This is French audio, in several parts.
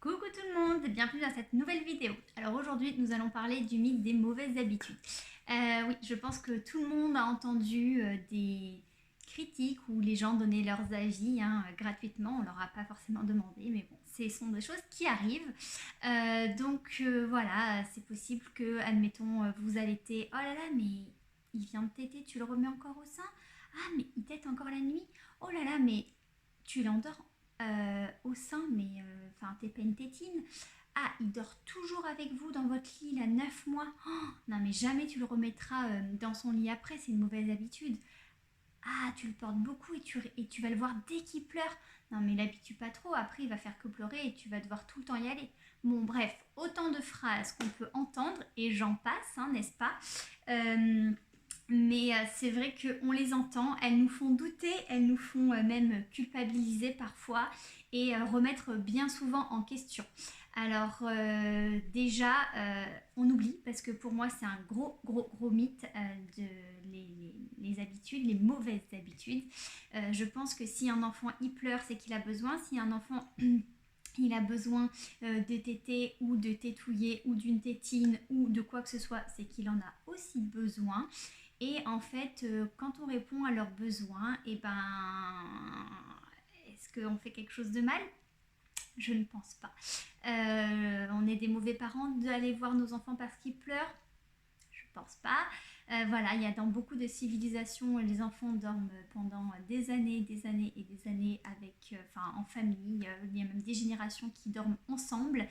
Coucou tout le monde, bienvenue dans cette nouvelle vidéo. Alors aujourd'hui nous allons parler du mythe des mauvaises habitudes. Oui, je pense que tout le monde a entendu des critiques où les gens donnaient leurs avis gratuitement, on leur a pas forcément demandé, mais bon, ce sont des choses qui arrivent. Voilà, c'est possible que, admettons, vous allaitez, oh là là, mais il vient de téter, tu le remets encore au sein? Ah, mais il tète encore la nuit? Oh là là, mais tu l'endors au sein, mais enfin, t'es pas une tétine. Ah, il dort toujours avec vous dans votre lit, là, 9 mois. Oh, non, mais jamais tu le remettras dans son lit après, c'est une mauvaise habitude. Ah, tu le portes beaucoup et tu vas le voir dès qu'il pleure. Non, mais l'habitue pas trop, après il va faire que pleurer et tu vas devoir tout le temps y aller. Bon, bref, autant de phrases qu'on peut entendre et j'en passe, n'est-ce pas? Euh, mais c'est vrai qu'on les entend, elles nous font douter, elles nous font même culpabiliser parfois et remettre bien souvent en question. Alors déjà, on oublie, parce que pour moi c'est un gros mythe de les habitudes, les mauvaises habitudes. Je pense que si un enfant y pleure, c'est qu'il a besoin. Si un enfant il a besoin de téter ou de tétouiller ou d'une tétine ou de quoi que ce soit, c'est qu'il en a aussi besoin. Et en fait, quand on répond à leurs besoins, et est-ce qu'on fait quelque chose de mal? Je ne pense pas. On est des mauvais parents d'aller voir nos enfants parce qu'ils pleurent? Je pense pas. Voilà, il y a dans beaucoup de civilisations, les enfants dorment pendant des années et des années en famille. Il y a même des générations qui dorment ensemble.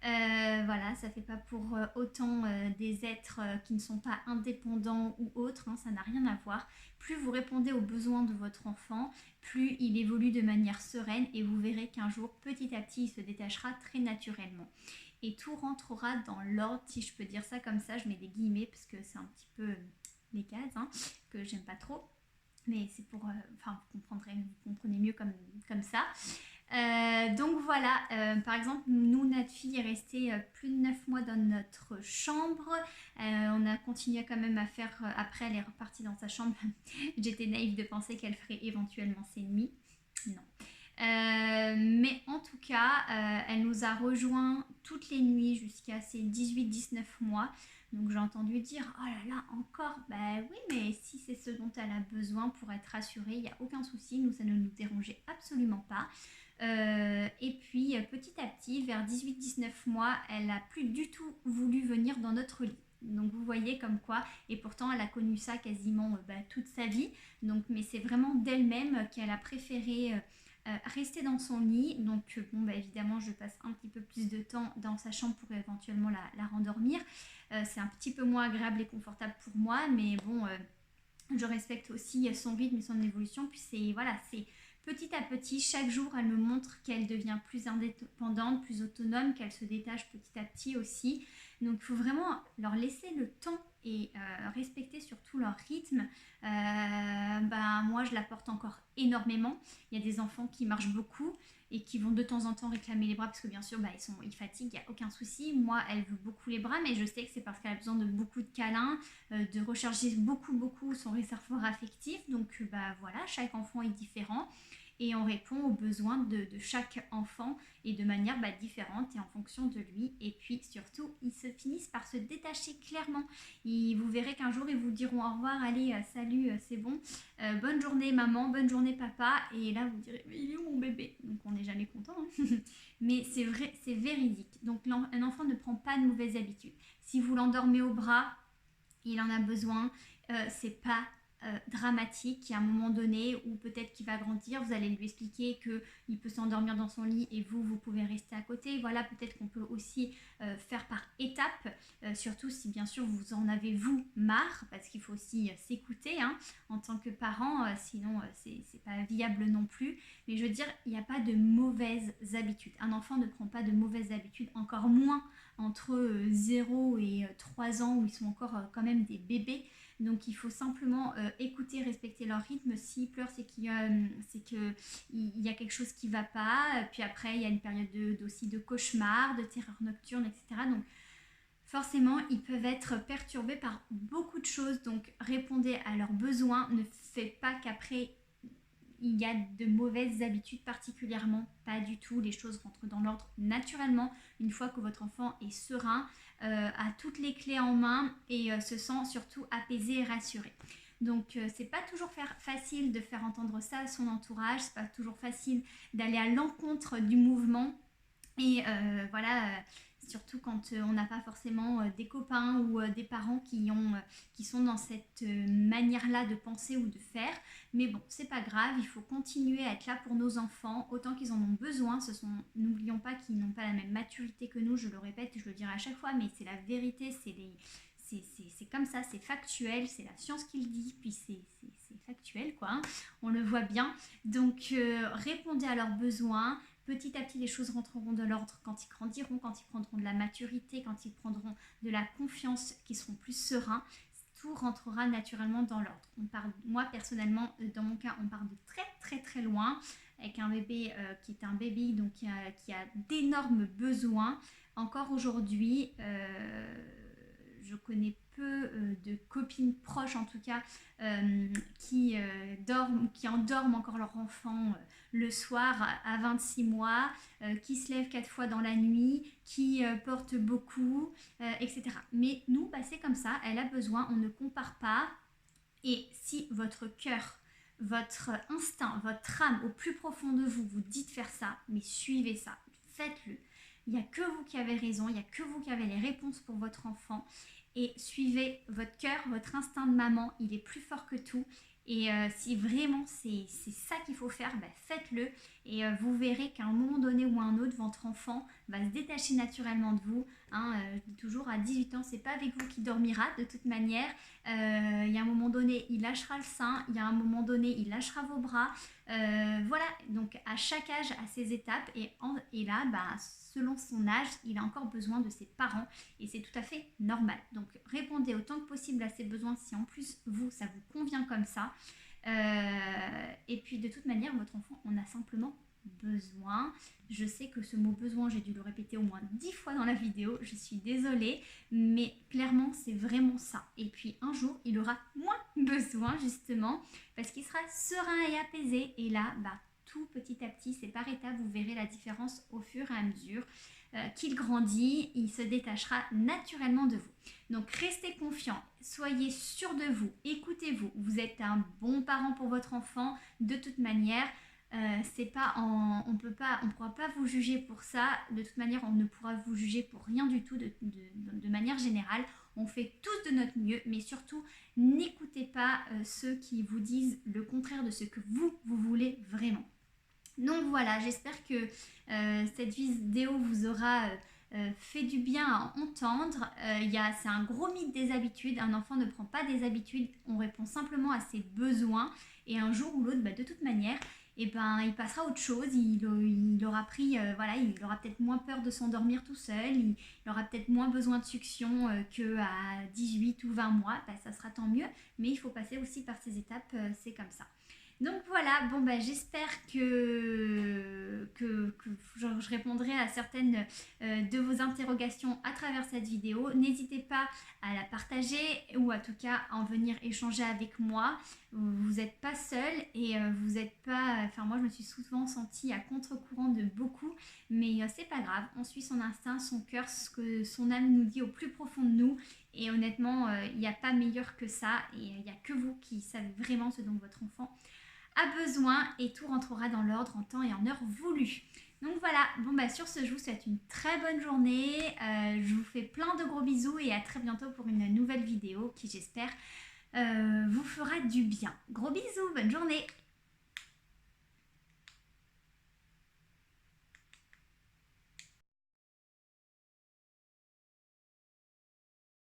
Voilà, ça fait pas pour autant des êtres qui ne sont pas indépendants ou autres, ça n'a rien à voir. Plus vous répondez aux besoins de votre enfant, plus il évolue de manière sereine et vous verrez qu'un jour, petit à petit, il se détachera très naturellement. Et tout rentrera dans l'ordre, si je peux dire ça comme ça, je mets des guillemets parce que c'est un petit peu les cases que j'aime pas trop. Mais c'est pour, vous comprenez mieux comme ça. Donc voilà, par exemple, nous, notre fille est restée plus de 9 mois dans notre chambre. On a continué quand même à faire, après elle est repartie dans sa chambre. J'étais naïve de penser qu'elle ferait éventuellement ses nuits. Non. Mais en tout cas, elle nous a rejoints toutes les nuits jusqu'à ses 18-19 mois. Donc j'ai entendu dire, oh là là, encore? Bah oui, mais si c'est ce dont elle a besoin pour être rassurée, il n'y a aucun souci, nous, ça ne nous dérangeait absolument pas. Et puis petit à petit, vers 18-19 mois, elle n'a plus du tout voulu venir dans notre lit. Donc vous voyez comme quoi, et pourtant elle a connu ça quasiment toute sa vie. Donc, mais c'est vraiment d'elle-même qu'elle a préféré rester dans son lit. Donc évidemment je passe un petit peu plus de temps dans sa chambre pour éventuellement la rendormir. C'est un petit peu moins agréable et confortable pour moi, mais bon, je respecte aussi son rythme et son évolution. Puis c'est petit à petit, chaque jour, elle me montre qu'elle devient plus indépendante, plus autonome, qu'elle se détache petit à petit aussi. Donc il faut vraiment leur laisser le temps et respecter surtout leur rythme. Moi, je la porte encore énormément. Il y a des enfants qui marchent beaucoup et qui vont de temps en temps réclamer les bras parce que bien sûr, ils fatiguent, il n'y a aucun souci. Moi, elle veut beaucoup les bras, mais je sais que c'est parce qu'elle a besoin de beaucoup de câlins, de recharger beaucoup son réservoir affectif. Donc voilà, chaque enfant est différent et on répond aux besoins de chaque enfant et de manière différente et en fonction de lui. Et puis surtout, ils se finissent par se détacher clairement. Vous verrez qu'un jour, ils vous diront au revoir, allez, salut, c'est bon, bonne journée maman, bonne journée papa. Et là, vous direz, mais il est où mon bébé? Donc on n'est jamais content. Mais c'est vrai, c'est véridique. Donc un enfant ne prend pas de mauvaises habitudes. Si vous l'endormez au bras, il en a besoin. C'est pas dramatique. Il y a un moment donné où peut-être qu'il va grandir, vous allez lui expliquer qu'il peut s'endormir dans son lit et vous pouvez rester à côté. Voilà, peut-être qu'on peut aussi faire par étapes, surtout si bien sûr vous en avez vous marre, parce qu'il faut aussi s'écouter en tant que parent, sinon c'est pas viable non plus. Mais je veux dire, il n'y a pas de mauvaises habitudes. Un enfant ne prend pas de mauvaises habitudes, encore moins entre 0 et 3 ans où ils sont encore quand même des bébés. Donc il faut simplement écouter, respecter leur rythme. S'ils pleurent, c'est qu'il y a quelque chose qui ne va pas. Puis après, il y a une période aussi de cauchemar, de terreur nocturne, etc. Donc forcément, ils peuvent être perturbés par beaucoup de choses. Donc répondez à leurs besoins. Ne faites pas qu'après il y a de mauvaises habitudes particulièrement, pas du tout, les choses rentrent dans l'ordre naturellement une fois que votre enfant est serein, a toutes les clés en main et se sent surtout apaisé et rassuré. Donc c'est pas toujours facile de faire entendre ça à son entourage, c'est pas toujours facile d'aller à l'encontre du mouvement et surtout quand on n'a pas forcément des copains ou des parents qui sont dans cette manière-là de penser ou de faire. Mais bon, c'est pas grave, il faut continuer à être là pour nos enfants autant qu'ils en ont besoin. N'oublions pas qu'ils n'ont pas la même maturité que nous, je le répète, je le dirai à chaque fois, mais c'est la vérité, c'est comme ça, c'est factuel, c'est la science qui le dit, puis c'est factuel quoi, hein. On le voit bien. Donc répondez à leurs besoins. Petit à petit, les choses rentreront de l'ordre quand ils grandiront, quand ils prendront de la maturité, quand ils prendront de la confiance, qu'ils seront plus sereins. Tout rentrera naturellement dans l'ordre. Moi, personnellement, dans mon cas, on part de très très très loin avec un bébé qui est un baby, donc qui a d'énormes besoins. Encore aujourd'hui, je connais peu de copines proches en tout cas qui endorment encore leur enfant le soir à 26 mois, qui se lèvent 4 fois dans la nuit, qui portent beaucoup, etc. Mais nous, c'est comme ça, elle a besoin, on ne compare pas. Et si votre cœur, votre instinct, votre âme au plus profond de vous vous dit de faire ça, mais suivez ça, faites-le. Il n'y a que vous qui avez raison, il n'y a que vous qui avez les réponses pour votre enfant. Et suivez votre cœur, votre instinct de maman, il est plus fort que tout. Et si vraiment c'est ça qu'il faut faire, faites-le. Et vous verrez qu'à un moment donné ou à un autre, votre enfant va se détacher naturellement de vous. Je dis toujours, à 18 ans, c'est pas avec vous qu'il dormira de toute manière. Il y a un moment donné, il lâchera le sein. Il y a un moment donné, il lâchera vos bras. Voilà, donc à chaque âge, à ses étapes. Et là, selon son âge, il a encore besoin de ses parents. Et c'est tout à fait normal. Donc répondez autant que possible à ses besoins si en plus, vous, ça vous convient comme ça. Et puis de toute manière, votre enfant en a simplement besoin. Je sais que ce mot besoin, j'ai dû le répéter au moins 10 fois dans la vidéo, je suis désolée, mais clairement c'est vraiment ça. Et puis un jour, il aura moins besoin justement parce qu'il sera serein et apaisé. Et là, tout petit à petit, c'est par étapes, vous verrez la différence au fur et à mesure qu'il grandit, il se détachera naturellement de vous. Donc restez confiants, soyez sûrs de vous, écoutez-vous, vous êtes un bon parent pour votre enfant de toute manière. On ne pourra pas vous juger pour ça, de toute manière on ne pourra vous juger pour rien du tout de manière générale. On fait tous de notre mieux, mais surtout n'écoutez pas ceux qui vous disent le contraire de ce que vous voulez vraiment. Donc voilà, j'espère que cette vidéo vous aura fait du bien à entendre. C'est un gros mythe des habitudes. Un enfant ne prend pas des habitudes, on répond simplement à ses besoins. Et un jour ou l'autre, de toute manière, il passera à autre chose. Il aura pris, il aura peut-être moins peur de s'endormir tout seul. Il aura peut-être moins besoin de succion qu'à 18 ou 20 mois. Ça sera tant mieux. Mais il faut passer aussi par ces étapes, c'est comme ça. Donc voilà, j'espère que je répondrai à certaines de vos interrogations à travers cette vidéo. N'hésitez pas à la partager ou en tout cas à en venir échanger avec moi. Vous n'êtes pas seul et vous n'êtes pas... moi je me suis souvent sentie à contre-courant de beaucoup, mais c'est pas grave. On suit son instinct, son cœur, ce que son âme nous dit au plus profond de nous. Et honnêtement, il n'y a pas meilleur que ça et il n'y a que vous qui savez vraiment ce dont votre enfant a besoin et tout rentrera dans l'ordre en temps et en heure voulue. Donc voilà, sur ce, je vous souhaite une très bonne journée. Je vous fais plein de gros bisous et à très bientôt pour une nouvelle vidéo qui, j'espère, vous fera du bien. Gros bisous, bonne journée!